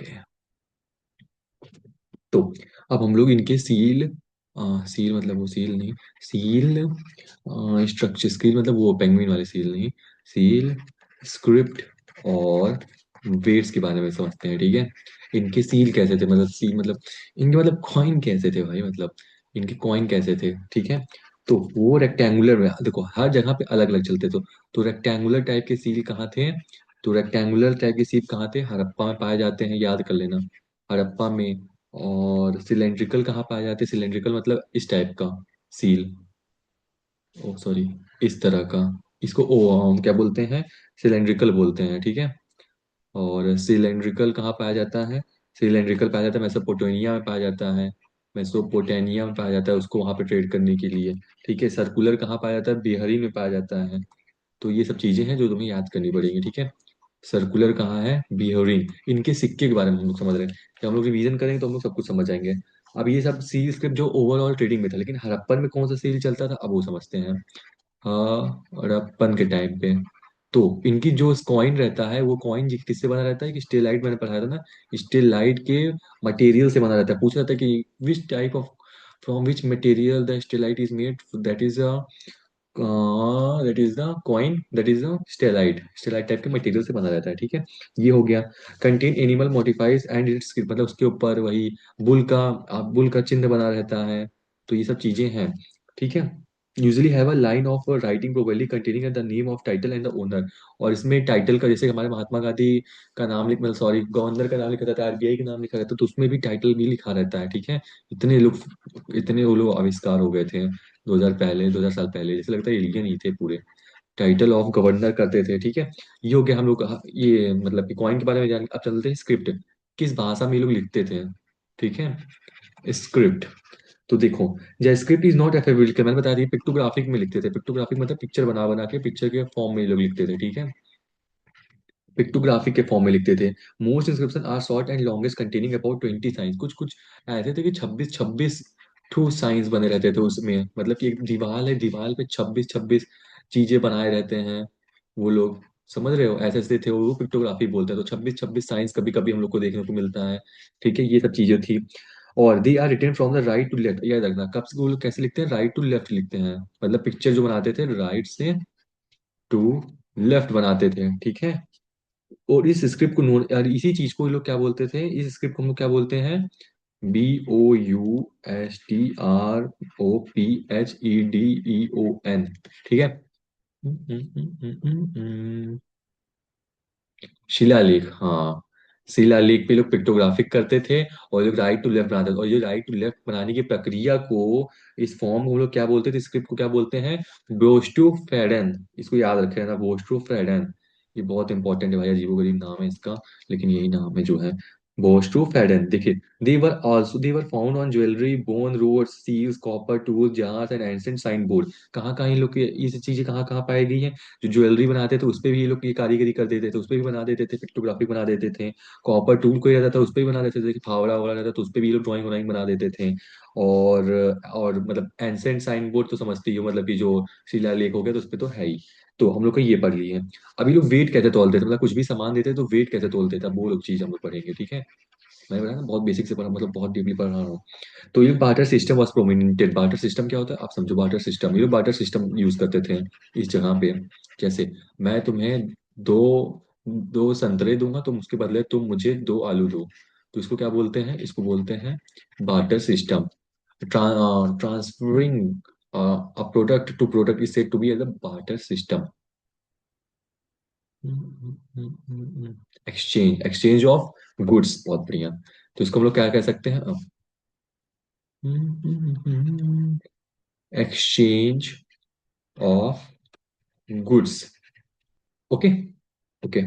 Okay. तो अब हम लोग इनके सील, सील मतलब वो सील नहीं, सील स्ट्रक्चर, सील मतलब वो पेंगुइन वाले सील नहीं, सील, स्क्रिप्ट और वेट्स के बारे में समझते हैं, ठीक है। इनके सील कैसे थे, मतलब सील मतलब इनके मतलब कॉइन कैसे थे भाई, मतलब इनके कॉइन कैसे थे, ठीक है। तो वो रेक्टेंगुलर में देखो, हर जगह पे अलग अलग चलते। तो रेक्टेंगुलर टाइप के सील कहाँ थे, तो रेक्टेंगुलर टाइप के सील कहाँ थे, हड़प्पा में पाए जाते हैं, याद कर लेना, हड़प्पा में। और सिलेंड्रिकल कहाँ पाए जाते हैं, सिलेंड्रिकल मतलब इस टाइप का सील, ओ सॉरी, इस तरह का, इसको हम क्या बोलते हैं, सिलेंड्रिकल बोलते हैं, ठीक है। और सिलेंड्रिकल कहाँ पाया जाता है, सिलेंड्रिकल पाया जाता है मेसोपोटामिया में पाया जाता है, मेसोपोटामिया में पाया जाता है, उसको वहां पे ट्रेड करने के लिए, ठीक है। सर्कुलर कहाँ पाया जाता है, बिहारी में पाया जाता है। तो ये सब चीजें हैं जो तुम्हें याद करनी पड़ेंगी, ठीक है। सर्कुलर कहाँ है, बिहेवियरिंग। इनके सिक्के के बारे में हम लोग समझ रहे हैं, जब हम लोग रिवीजन करेंगे तो हम लोग सब कुछ समझ जाएंगे। अब ये सब सील स्क्रिप्ट जो ओवरऑल ट्रेडिंग में था, लेकिन हड़प्पन में कौन सा सील चलता था, अब वो समझते हैं। हाँ, हड़प्पन के टाइम पे तो इनकी जो कॉइन रहता है, वो कॉइन किससे बना रहता है, कि स्टेलाइट, मैंने पढ़ाया था ना, स्टेलाइट के मटेरियल से बना रहता है। पूछ रहा था कि which type of, from which material the stellite is made, that is the coin, that is the stellite, stellite type के मटेरियल से बना रहता है, ठीक है। ये हो गया। कंटेन एनिमल मोटिफाइज एंड इट्स, मतलब उसके ऊपर वही बुल का चिन्ह बना रहता है। तो ये सब चीजें हैं, ठीक है। Usually have a line of writing probably containing the name of title and the owner. और इसमें टाइटल का, जैसे हमारे महात्मा गांधी का नाम लिख, मतलब सॉरी, गवर्नर का नाम लिखा रहता है, आरबीआई का नाम लिखा रहता है, तो उसमें भी टाइटल भी लिखा रहता है, ठीक है। इतने लोग, इतने वो लोग आविष्कार हो गए थे 2000 पहले, 2000 साल पहले, जैसे लगता है एलियन ही थे पूरे। टाइटल ऑफ गवर्नर करते थे, ठीक है। ये हो गया हम लोग ये मतलब कि कॉइन के बारे में जान। अब चलते हैं स्क्रिप्ट, किस भाषा में ये लोग लिखते थे, ठीक है। स्क्रिप्ट, तो देखो, the script is not alphabetical, मैंने बताया था, पिक्टोग्राफिक में लिखते थे। पिक्टोग्राफिक मतलब पिक्चर बना बना के, पिक्चर के फॉर्म में ये लोग लिखते थे, ठीक है। पिक्टोग्राफिक के फॉर्म में लिखते थे। Most inscription are short and longest containing about 20 signs. कुछ कुछ ऐसे थे कि 26 टू साइंस बने रहते थे उसमें, मतलब कि एक दीवार है, दीवार पे 26 चीजें बनाए रहते हैं वो लोग, समझ रहे हो, ऐसे ऐसे थे वो, पिक्टोग्राफी बोलते हैं। तो 26 साइंस कभी कभी हम लोग को देखने को मिलता है, ठीक है। ये सब चीजें थी। और they are written from the right to left, याद रखना, कब से वो लोग कैसे लिखते हैं, राइट टू लेफ्ट लिखते हैं, मतलब पिक्चर जो बनाते थे राइट से टू लेफ्ट बनाते थे, ठीक है। और इस स्क्रिप्ट को यार इसी चीज को ये लोग क्या बोलते थे, इस स्क्रिप्ट को हम लोग क्या बोलते हैं, BOUSTROPHEDEON, ठीक है। शिलालेख, हाँ, शिलालेख पे लोग पिक्टोग्राफिक करते थे, और लोग राइट टू लेफ्ट बनाते थे। और ये राइट टू लेफ्ट बनाने की प्रक्रिया को, इस फॉर्म को हम लोग क्या बोलते थे, स्क्रिप्ट को क्या बोलते हैं, बोस्टूफेडन। इसको याद रखे ना, बोस्टूफेडन। ये बहुत इंपॉर्टेंट है भाई, अजीबोगरीब नाम है इसका, लेकिन यही नाम है जो है, बोस्टूफेडन। देखिए, they were found on jewelry, bone rods, seals, copper tools, jars and ancient signboard। कहाँ कहाँ इन लोग की ये सब चीजें कहाँ कहाँ पाई गई हैं, जो ज्वेलरी बनाते थे उस पे भी ये लोग ये कारीगरी कर देते थे, उस पे भी बना देते थे, पिक्टोग्राफी बना देते थे। कॉपर टूल कोई रहता था उस पे भी बना देते थे, फावड़ा वावड़ा रहता तो उस पे भी ये लोग ड्राइंग व्राइंग बना देते थे। और मतलब एंसेंट साइन बोर्ड तो समझती ही हो, मतलब कि जो शिलालेख हो गया तो उस पे तो है ही। तो हम लोग को ये पढ़ लिए। अभी लोग वेट कैसे तोलते थे, मतलब कुछ भी सामान देते तो वेट कैसे तोलते थे, अब वो लोग चीज हम लोग पढ़ेंगे, ठीक है। मैंने बताया ना, बहुत बेसिक से पढ़ा, मतलब बहुत डीपली पढ़ रहा हूँ। तो ये barter system was prominented. Barter system क्या होता है, आप समझो। बार्टर सिस्टम, ये बार्टर सिस्टम यूज करते थे इस जगह पे। जैसे मैं तुम्हें दो दो संतरे दूंगा, तुम उसके बदले तुम मुझे 2 आलू दो, तो इसको क्या बोलते हैं, इसको बोलते हैं barter system. Transferring a product to product is said to be as a barter system. Exchange, exchange of goods, बहुत बढ़िया। तो इसको हम लोग क्या कह सकते हैं, exchange of goods, okay. Okay,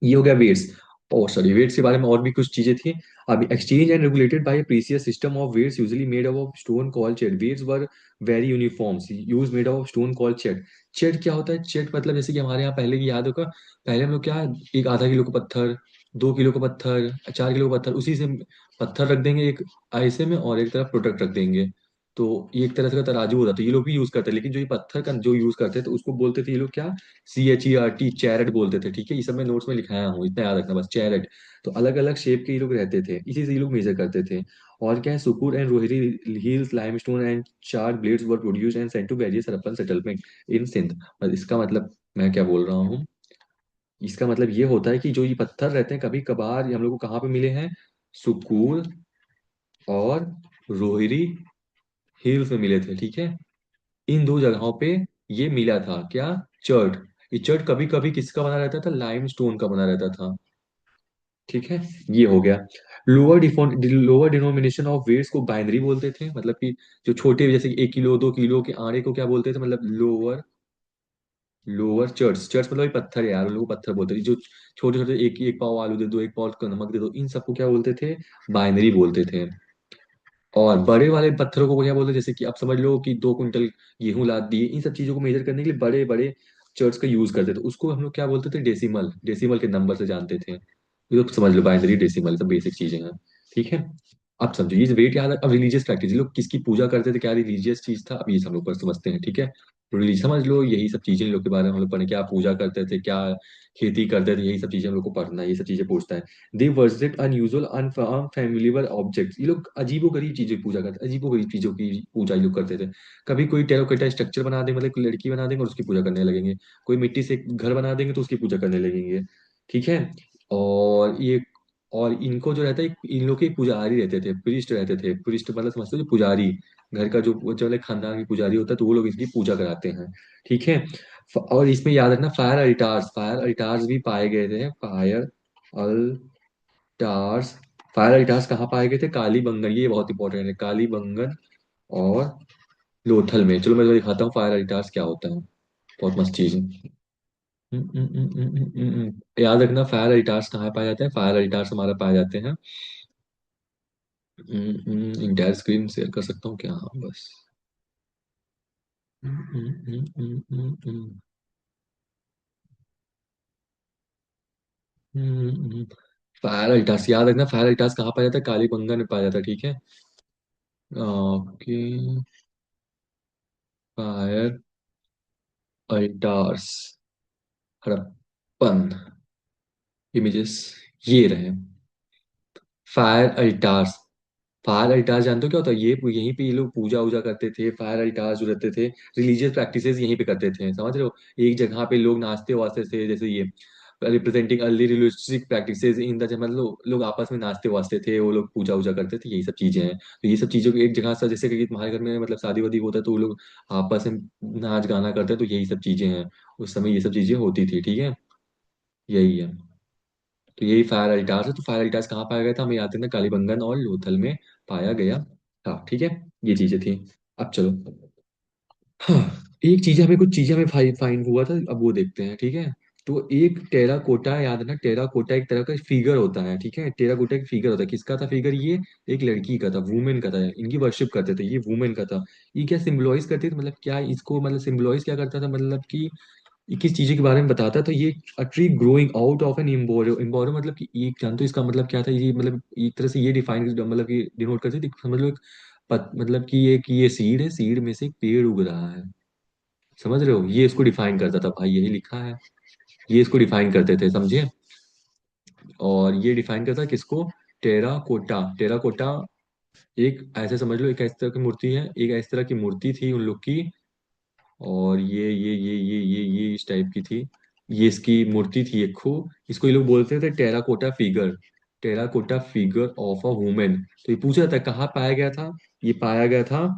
ये हो गया वेट्स। और सॉरी, वेट्स के बारे में और भी कुछ चीजें थी। अभी exchange and regulated by precise system of weights usually made up of stone call chert. Weights were very uniforms use made up of stone call chert. Chert क्या होता है, चेट मतलब जैसे कि हमारे यहाँ पहले की याद होगा, पहले हम लोग क्या, एक आधा किलो का पत्थर, 2 किलो का पत्थर, 4 किलो का पत्थर, उसी से पत्थर रख देंगे एक ऐसे में, और एक तरफ प्रोडक्ट रख देंगे। तो ये एक तरह से का तराजू होता था, ये लोग भी यूज करते हैं, लेकिन जो ये पत्थर का जो यूज करते थे तो उसको बोलते थे ये लोग क्या, CHERT, चैरेट बोलते थे। ठीक है, ये सब मैं नोट्स में लिखाया हूँ, इतना याद रखना बस, चैरेट। तो अलग अलग शेप के ये लोग रहते थे, इसी से ये लोग मेजर करते थे। और क्या है, Sukkur and Rohri hills limestone and chert blades were produced and sent to various Harappan settlement in Sindh. और इसका मतलब मैं क्या बोल रहा हूँ, इसका मतलब ये होता है कि जो ये पत्थर रहते हैं कभी कभार ये हम लोग को कहाँ पे मिले हैं, सुकूर और रोहिरी हिल्स में मिले थे। ठीक है, इन दो जगहों पे ये मिला था क्या, चर्ट। ये चर्ट कभी कभी किसका बना रहता था, लाइम स्टोन का बना रहता था। ठीक है, ये हो गया। लोअर डिनोमिनेशन ऑफ वेट्स को बाइनरी बोलते थे, मतलब कि जो छोटे जैसे 1 किलो 2 किलो के आड़े को क्या बोलते थे, मतलब लोअर, लोअर चर्च, चर्च मतलब ये पत्थर है यार, उन लोग को पत्थर बोलते थे। जो छोटे छोटे एक एक पाव आलू दे दो, एक पाव का नमक दे दो, इन सबको क्या बोलते थे, बाइनरी बोलते थे। और बड़े वाले पत्थरों को क्या बोलते हैं, जैसे कि आप समझ लो कि 2 कुंटल गेहूं लाद दिए, इन सब चीजों को मेजर करने के लिए बड़े बड़े चर्च का यूज करते थे, उसको हम लोग क्या बोलते थे, डेसिमल, डेसिमल के नंबर से जानते थे। ये तो समझ लो बाइनरी डेसिमल सब बेसिक चीजें हैं। ठीक है, अब समझो ये वेट याद है। अब रिलीजियस प्रैक्टिस, लोग किसकी पूजा करते थे, क्या रिलीजियस चीज था, अब ये सब लोग पर समझते हैं। ठीक है, रिलीज समझ लो, यही सब चीजें इन लोग के बारे में हम लोग पढ़े, क्या पूजा करते थे, क्या खेती करते थे, यही सब चीजें हम लोग को पढ़ना है, ये सब चीजें पूछता है। They worship unusual unfamiliar objects, ये लोग अजीबो गरीब चीजों की पूजा करते, अजीबो गरीब चीजों की पूजा ये लोग करते थे। कभी कोई टेराकोटा स्ट्रक्चर बना देंगे, मतलब कोई लड़की बना देंगे और उसकी पूजा करने लगेंगे। कोई मिट्टी से एक घर बना देंगे तो उसकी पूजा करने लगेंगे। ठीक है, और ये, और इनको जो रहता है, इन लोग के एक पुजारी रहते थे, प्रिस्ट रहते थे। प्रिस्ट मतलब समझते हो, जो पुजारी घर का जो वाले खानदान की पुजारी होता है, तो वो लोग इसकी पूजा कराते हैं। ठीक है, और इसमें याद रखना फायर अल्टार्स, फायर अल्टार्स भी पाए गए थे, फायर अल्टार्स। फायर अल्टार्स कहाँ पाए गए थे, कालीबंगन, ये बहुत इंपॉर्टेंट है, कालीबंगन और लोथल में। चलो मैं तुम्हें दिखाता हूँ फायर अल्टार्स क्या होता है, बहुत मस्त चीज है। याद रखना फायर अल्टार्स कहाँ पाए जाते हैं, फायर अल्टार्स हमारा पाए जाते हैं, इंटायर स्क्रीन शेयर कर सकता हूँ क्या, हाँ बस। फायर अल्टास याद रखना, फायर अल्टास कहाँ पाया जाता है, कालीबंगन में पाया जाता है। ठीक है, ओके, फायर अल्टार्स हड़प्पन इमेजेस ये रहे, फायर अल्टार्स। फायर अल्टार जानते हो क्या होता है, ये यहीं पे ये लोग पूजा वूजा करते थे, फायर अल्टार जो रहते थे, रिलीजियस प्रैक्टिसेस यहीं पे करते थे, समझ रहे हो। एक जगह पे लोग नाचते वास्ते थे, जैसे ये representing early religious practices in the, मतलब लोग आपस में नाचते वास्ते थे, वो लोग पूजा वूजा करते थे, यही सब चीजें हैं। तो ये सब चीजों को एक जगह से, जैसे कि तुम्हारे घर में मतलब शादी वादी होता है तो वो लोग आपस में नाच गाना करते हैं, तो यही सब चीजें हैं, उस समय ये सब चीजें होती थी। ठीक है, यही है। तो यही फायर अल्टार्स है। तो फायर अल्टार्स कहाँ पाया गया था, हमें याद है, कालीबंगन और लोथल में पाया गया था। ठीक है, ये चीजें थी। अब चलो, हाँ, एक चीज हमें, कुछ चीजें हमें फाइन हुआ था, अब वो देखते हैं। ठीक है, तो एक टेराकोटा, याद है ना, टेराकोटा एक तरह का फिगर होता है। ठीक है, टेराकोटा एक फिगर होता है, किसका था फिगर ये, एक लड़की का था, वुमेन का था, इनकी वर्शिप करते थे, ये वुमेन का था। ये क्या सिंबलाइज करती थी, मतलब क्या इसको, मतलब सिंबलाइज क्या करता था, मतलब कि ये किस चीज के बारे में बताता है, तो ये a tree growing out of an embryo, embryo मतलब कि एक, जानते हो इसका मतलब क्या था, ये मतलब एक तरह से ये डिफाइन, मतलब कि डिनोट करती थी, समझ लो एक मतलब कि ये सीड है, सीड में से एक पेड़ उग रहा है, समझ रहे हो, ये इसको डिफाइन करता था भाई, यही लिखा है, ये इसको डिफाइन करते थे, समझे। और ये डिफाइन करता है किसको, टेराकोटा, टेराकोटा एक ऐसे समझ लो, एक इस तरह की मूर्ति है, एक इस तरह की मूर्ति थी उन लोग की। और ये इस टाइप की थी, ये इसकी मूर्ति थी एक खो। इसको ये लोग बोलते थे terracotta figure, terracotta figure of a women. तो ये पूछा जाता है कहाँ पाया गया था, ये पाया गया था,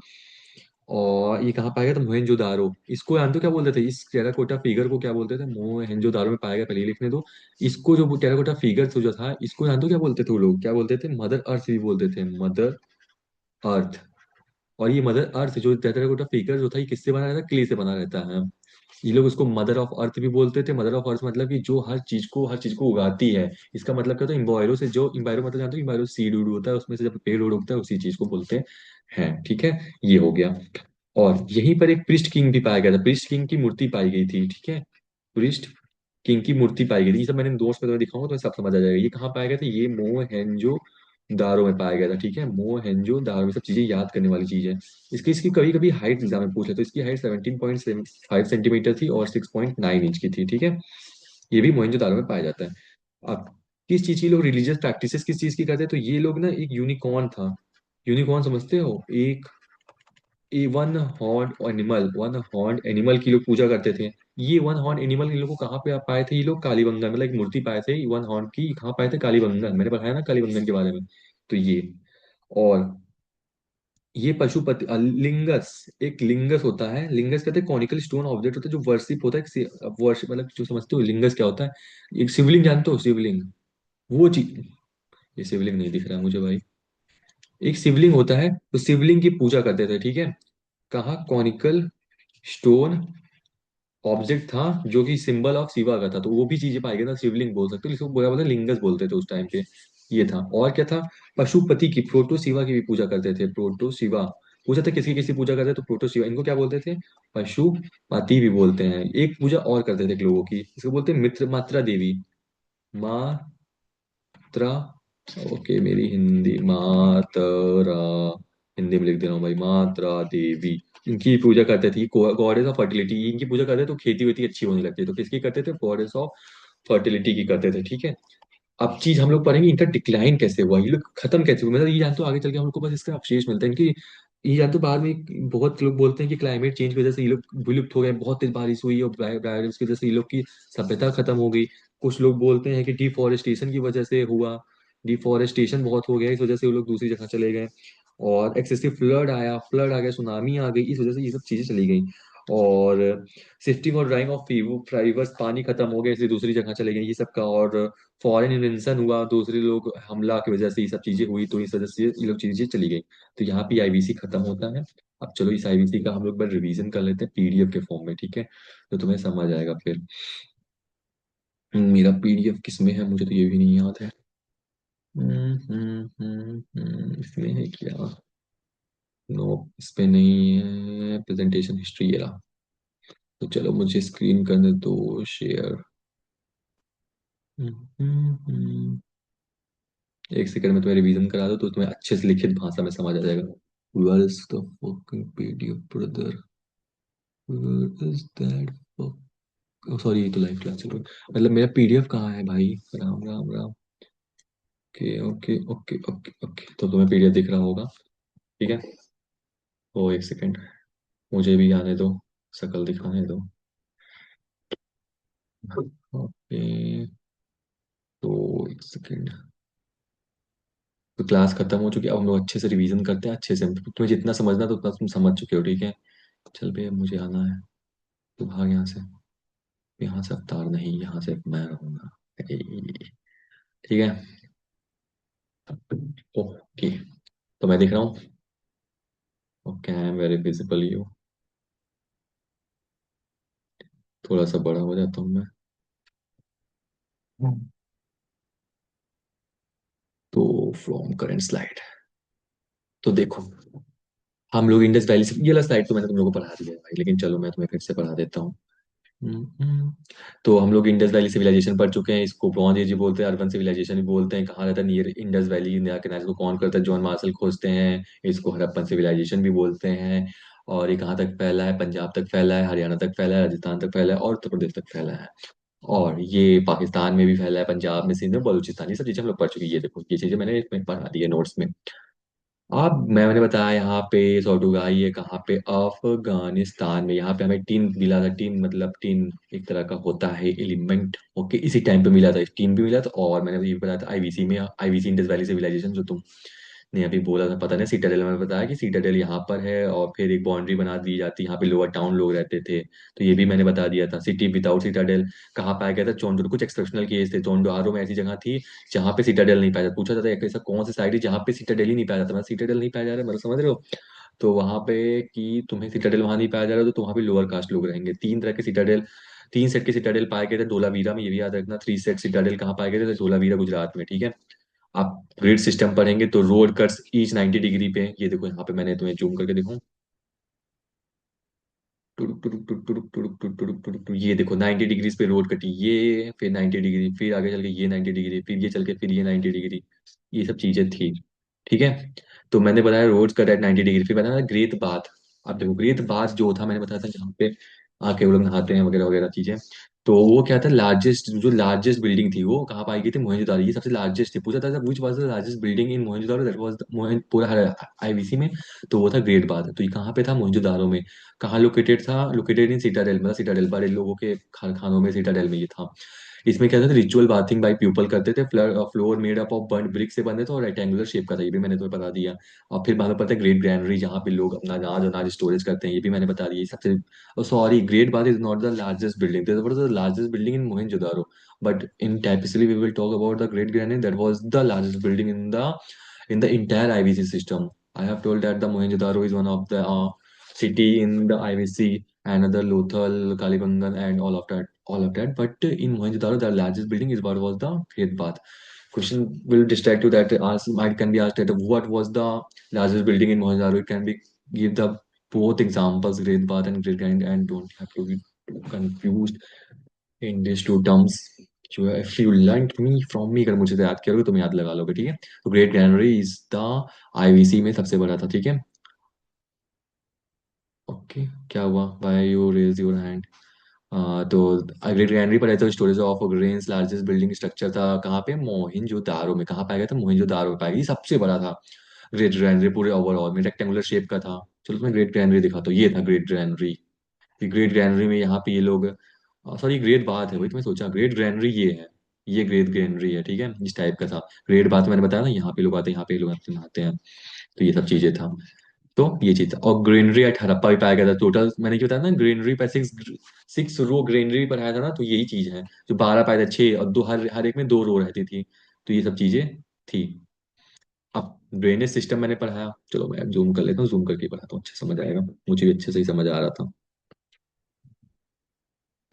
और ये कहाँ पाया गया था, मोहनजोदारो। इसको जानते हो क्या बोलते थे, इस टेराकोटा फिगर को क्या बोलते थे, मोहनजोदारो में पाया गया, पहले ही लिखने दो। इसको जो टेराकोटा फिगर जो था, इसको जानते हो क्या बोलते थे वो लोग, क्या बोलते थे, मदर अर्थ भी बोलते थे, मदर अर्थ। और ये मदर अर्थ जो टेराकोटा फिगर जो था, ये किससे बना रहता है, क्ले से बना रहता है। ये लोग उसको मदर ऑफ अर्थ भी बोलते थे, मदर ऑफ अर्थ मतलब कि जो हर चीज को उगाती है। इसका मतलब क्या होता है, इम्बायरो से, जो इम्बायरो मतलब जानते हो, इम्बायरो सीड उड होता है, उसमें से जब पेड़ उड़ उगता है, उसी चीज को बोलते हैं। ठीक है, ये हो गया। और यहीं पर एक प्रिस्ट किंग भी पाया गया था, प्रिस्ट किंग की मूर्ति पाई गई थी। ठीक है, प्रिस्ट किंग की मूर्ति पाई गई थी, ये सब मैंने दोस्त में तुम्हें दिखाऊंगा तो सब समझ आ जाएगा। ये कहाँ पाया गया था, ये मोहनजो दारो में पाया गया था, ठीक है, मोहनजो दारो में, सब चीजें याद करने वाली चीज है। इसकी इसकी कभी कभी हाइट एग्जाम में पूछ ले, तो इसकी हाइट 17.5 सेंटीमीटर थी और 6.9 इंच की थी, ठीक है। ये भी मोहनजो दारो में पाया जाता है। अब किस चीज की लोग रिलीजियस प्रैक्टिसेस किस चीज की करते हैं, तो ये लोग ना एक यूनिकॉर्न था। यूनिकॉर्न समझते हो, एक वन हॉर्न एनिमल की लोग पूजा करते थे। ये वन हॉर्न एनिमल इन लोग को कहाँ पे आप पाए थे, ये लोग कालीबंगन, मतलब एक मूर्ति पाए थे वन हॉर्न की, कहाँ पाए थे, कालीबंगन, मैंने बताया ना कालीबंगन के बारे में। तो ये, और ये पशुपति लिंगस, एक लिंगस होता है, लिंगस कहते हैं कॉनिकल स्टोन ऑब्जेक्ट होता है जो वर्शिप होता है, वर्शिप मतलब जो समझते हो लिंगस क्या होता है, एक शिवलिंग जानते हो, शिवलिंग, वो चीज। ये शिवलिंग नहीं दिख रहा है मुझे भाई। एक शिवलिंग होता है, तो शिवलिंग की पूजा करते थे, ठीक है। कहाँ, कॉनिकल स्टोन ऑब्जेक्ट था जो कि सिंबल ऑफ शिवा का था, तो वो भी चीजें पाई गई ना, शिवलिंग बोल सकते हो, इसको बोला बोलते लिंगस बोलते थे उस टाइम पे। ये था, और क्या था, पशुपति की, प्रोटो शिवा की भी पूजा करते थे, प्रोटो शिवा। पूछा था किसकी किसकी पूजा करते थे, तो प्रोटो शिवा, इनको क्या बोलते थे, पशुपति भी बोलते हैं। एक पूजा और करते थे लोगों की, इसको बोलते हैं मित्र मात्रा देवी, मात्रा, ओके मेरी हिंदी, मातरा, हिंदी में लिख दे रहा हूँ भाई, मात्रा देवी। इनकी पूजा करते थे, गॉडेस ऑफ फर्टिलिटी, इनकी पूजा करते थे तो खेती वेती अच्छी होने लगती है, तो किसकी करते थे, गॉडेस ऑफ फर्टिलिटी की करते थे, ठीक है। अब चीज हम लोग पढ़ेंगे, इनका डिक्लाइन कैसे हुआ, ये लोग खत्म कैसे हुए, मतलब ये जानते हो आगे चल के हम लोग को बस इसका अवशेष मिलता है इनकी। ये जानते हो बाद में बहुत लोग बोलते हैं कि क्लाइमेट चेंज की वजह से ये लोग विलुप्त हो गए, बहुत तेज बारिश हुई और बायोडिवर्सिटी की वजह से ये लोग की सभ्यता खत्म हो गई। कुछ लोग बोलते हैं कि डिफोरेस्टेशन की वजह से हुआ, डिफोरेस्टेशन बहुत हो गया, इस वजह से वो लोग दूसरी जगह चले गए, और एक्सेसिव फ्लड आ गया, सुनामी आ गई, इस वजह से ये सब चीजें चली गई। और शिफ्टिंग और ड्राइंग ऑफ फाइवर्स, पानी खत्म हो गया इसलिए दूसरी जगह चले गए, ये सब का। और फॉरेन इन्वेंशन हुआ, दूसरे लोग हमला की वजह से ये सब चीजें हुई, तो इस वजह से ये लोग चीजें चली गई। तो यहाँ पे आईबीसी खत्म होता है। अब चलो इस आईबीसी का हम लोग बार रिवीजन कर लेते हैं पीडीएफ के फॉर्म में, ठीक है, तो तुम्हें समझ आएगा फिर। मेरा पीडीएफ किस में है मुझे तो ये भी नहीं याद है। इसमें है क्या, नो, इस पे नहीं है, प्रेजेंटेशन हिस्ट्री ये रहा। तो चलो मुझे स्क्रीन करने दो शेयर। एक सेकंड में तुम्हें रिवीजन करा दो तो तुम्हें अच्छे से लिखित भाषा में समझ आ जाएगा। Where is the fucking PDF brother? Where is that sorry, ये तो लाइव क्लास चल रही है, मतलब मेरा पीडीएफ कहाँ है भाई, Ram Ram Ram. Okay okay okay okay okay, तो तुम्हें पीडीएफ दिख रहा होगा, ठीक है। तो एक सेकंड, मुझे भी आने दो, शकल दिखाने दो। ओके, तो एक सेकंड, तो क्लास खत्म हो चुकी है, अब हम लोग अच्छे से रिवीजन करते हैं, अच्छे से तुम्हें जितना समझना तो उतना तुम समझ चुके हो, ठीक है। चल भैया मुझे आना है, तू भाग यहाँ से, यहाँ से अवतार नहीं, यहाँ से मैं रहूंगा, ठीक है। ओके, तो मैं दिख रहा हूँ, okay I am very visible you, थोड़ा सा बड़ा हो जाता हूँ मैं। तो फ्रॉम करेंट स्लाइड, तो देखो, हम लोग इंडस वैली से, ये वाला स्लाइड तो मैंने तुम लोगों को पढ़ा दिया है भाई, लेकिन चलो मैं तुम्हें फिर से पढ़ा देता हूँ। तो हम लोग इंडस वैली सिविलाइजेशन पढ़ चुके हैं, इसको ब्रॉन्ज एज भी बोलते हैं, अर्बन सिविलाइजेशन भी बोलते हैं, कहा जाता है नियर इंडस वैली, इंडिया के नाम, इसको कौन करता है, जॉन मार्शल खोजते हैं। इसको हड़प्पन सिविलाइजेशन भी बोलते हैं। और ये कहाँ तक फैला है, पंजाब तक फैला है, हरियाणा तक फैला है, राजस्थान तक फैला है और उत्तर प्रदेश तक फैला है। और ये पाकिस्तान में भी फैला है, पंजाब में, सिंध में, बलूचिस्तान, ये सब चीजें हम लोग पढ़ चुके हैं, ये देखो ये चीजें मैंने इसमें पढ़ा दी है नोट्स में। अब मैंने बताया यहाँ पे सौटुगाई है कहाँ पे, अफगानिस्तान में, यहाँ पे हमें टीन मिला था, टीन मतलब टीन एक तरह का होता है एलिमेंट, ओके, इसी टाइम पे मिला था, टीन भी मिला था। और मैंने ये बताया था आईवीसी में, आईवीसी इंडस वैली सिविलाइजेशन, जो तुमने अभी बोला था, पता नहीं, सीटाडेल में बताया कि सीटाडेल यहाँ पर है, और फिर एक बाउंड्री बना दी जाती है, यहाँ पे लोअर टाउन लोग रहते थे, तो ये भी मैंने बता दिया था। सिटी विदाउट सीटाडेल कहाँ पाया गया था, चोंडू, कुछ एक्सेप्शनल केस थे, चोंडू में ऐसी जगह थी जहाँ पे सीटाडेल नहीं पाया जाता, पूछा जाता है ऐसा कौन सी साइड है जहाँ पे सीटाडेल ही नहीं पाया जाता, मतलब सीटाडेल नहीं पाया जा रहा है, मतलब समझ रहे हो। तो वहां पे कि तुम्हें सीटाडेल वहां नहीं पाया जा रहा, तो वहां पे लोअर कास्ट लोग रहेंगे। तीन तरह के सीटाडेल, तीन सेट के सीटाडेल पाए गए थे धोलावीरा में, ये भी याद रखना, थ्री सेट सीटाडेल कहाँ पाए गए थे, धोलावीरा गुजरात में, ठीक है। आप ग्रिड सिस्टम पढ़ेंगे तो रोड कट्स ईच 90 डिग्री पे, ये देखो यहाँ पे मैंने तुम्हें जूम करके दिखाऊं, टुडुक टुडुक टुडुक टुडुक टुडुक टुडुक टुडुक टुडुक टुडुक, ये देखो 90 डिग्री पे रोड कटी, ये फिर 90 डिग्री, फिर आगे चल के ये 90 डिग्री, फिर ये चल के फिर ये 90 डिग्री, ये सब चीजें थी। ठीक है। तो मैंने बताया रोड्स कट एट 90 डिग्री, फिर बताया ग्रेट बाथ। अब देखो ग्रेट बाथ जो था मैंने बताया था जहाँ पे आके वो लोग नहाते हैं वगैरह वगैरह चीजें। तो वो क्या था, लार्जेस्ट जो लार्जेस्ट बिल्डिंग थी वो कहाँ पाई गई थी, मोहनजोदारो। ये सबसे लार्जेस्ट थी। पूछा था which was the largest building in Mohenjodaro, that was Mohan पूरा आईवीसी में। तो वो था ग्रेट बाथ। तो ये कहाँ पे था, मोहनजोदारो में। कहाँ लोकेटेड था, लोकेटेड इन सिटाडेल, मतलब सिटाडेल बड़े लोगों के खानों में सिटाडेल में ये था। इसमें क्या था, रिचुअल बाथिंग बाय पीपल करते थे। Floor made up of burn brick से बने थे और रेक्टेंगुलर शेप का था, ये भी मैंने तुम्हें बता दिया। और फिर मालूम पड़ता है ग्रेट ग्रैंडरी, जहाँ पे लोग अपना अनाज अनाज स्टोरेज करते हैं, ये भी मैंने बता दिया। ये सबसे sorry, great bath is not the largest building, that was the largest building in Mohenjodaro. But in typically we will talk about the great granary, that was the largest building in the entire IVC system. I have told that the Mohenjo-daro is one of the city in the IVC, another Lothal, Kalibangan, and all of that. All of that. But in Mohenjo-daro, the largest building is what was the Faith Bath. Question will distract you that might can be asked that what was the largest building in Mohenjo-daro. It can be give the both examples, Great Bath and Great Grand, and don't have to be confused in this two terms. जो है if you learn me from me, अगर मुझे तो याद करोगे तुम याद लगा लोगे। ठीक है। तो great granary is the IVC में सबसे बड़ा था। ठीक है। ओके। क्या हुआ, why you raise your hand. तो ग्रेट ग्रैनरी पर रहता storage of grains largest building structure था कहाँ पे, मोहिंजोदारो में। कहाँ पाया गया था, मोहिंजोदारो में पाया गया। ये सबसे बड़ा था ग्रेट ग्रैनरी, पूरे ओवरऑल में रेक्टेंगुलर शेप का था। चलो तुम्हें ग्रेट ग्रैनरी दिखा, तो ये था ग्रेट ग्रैनरी। ग्रेट ग्रैनरी में यहाँ पे ये लोग, सॉरी ग्रेट बात है वही तो मैं सोचा, ग्रेट ग्रैनरी ये है। ये ग्रेट ग्रैनरी है। ठीक है, इस टाइप का था। ग्रेट बात मैंने बताया ना, यहाँ पे लोग आते हैं, यहाँ पे लोग आते नहाते हैं। तो ये सब चीजें था। तो ये चीज था। और ग्रीनरी एट हड़प्पा भी पाया गया था। टोटल मैंने क्या बताया ना, ग्रीनरी पर सिक्स सिक्स रो ग्रीनरी पर आया था ना, तो यही चीज है। जो 12 पाए थे, 6 और दो, हर हर एक में 2 रो रहती थी। तो ये सब चीजें थी। अब ड्रेनेज सिस्टम मैंने पढ़ाया, चलो मैं जूम कर लेता हूँ, जूम करके पढ़ाता हूँ, अच्छे समझ आएगा। मुझे भी अच्छे से ही समझ आ रहा था।